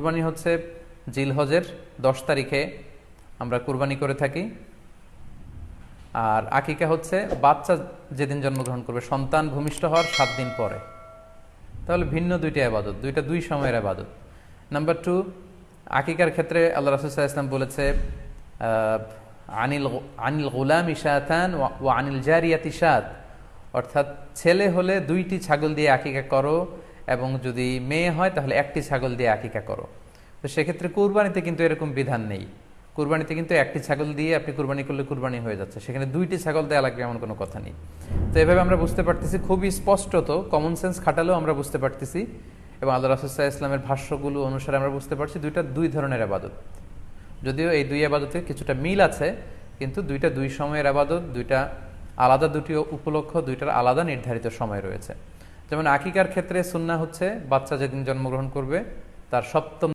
কুরবানি হচ্ছে জিলহজের 10 তারিখে আমরা কুরবানি করে থাকি। আর আকিকা হচ্ছে বাচ্চা যেদিন জন্মগ্রহণ করবে, সন্তান ভূমিষ্ঠ হওয়ার 7 দিন পরে। তাহলে ভিন্ন দুইটা আবাদত, দুই সময়ের আবাদত। নাম্বার 2, আকিকার ক্ষেত্রে আল্লাহ রাসূল সাল্লাল্লাহু আলাইহি ওয়াসাল্লাম বলেছে আনিল গুলামি শাতান ওয়া আনিল জারিয়াতি শাত, অর্থাৎ ছেলে হলে 2টি ছাগল দিয়ে আকিকা করো, এবং যদি মেয়ে হয় তাহলে 1টি ছাগল দিয়ে আকিকা করো। তো সেক্ষেত্রে কুরবানিতে কিন্তু এরকম বিধান নেই। কুরবানিতে কিন্তু 1টি ছাগল দিয়ে আপনি কুরবানি করলে কুরবানি হয়ে যাচ্ছে, সেখানে 2টি ছাগল দেওয়া লাগবে এমন কোনো কথা নেই। তো এভাবে আমরা বুঝতে পারতেছি, খুবই স্পষ্টত কমন সেন্স খাটালেও আমরা বুঝতে পারতেছি, এবং আল্লাহ রাসূল সাল্লাল্লাহু আলাইহি ওয়াসাল্লামের ভাষ্যগুলো অনুসারে আমরা বুঝতে পারছি দুইটা দুই ধরনের আবাদত। যদিও এই দুই আবাদতে কিছুটা মিল আছে, কিন্তু দুইটা দুই সময়ের আবাদত, দুইটা আলাদা, দুটি উপলক্ষ, দুইটার আলাদা নির্ধারিত সময় রয়েছে। যেমন আকিকার ক্ষেত্রে সুন্নাহ হচ্ছে বাচ্চা যেদিন জন্মগ্রহণ করবে তার 7ম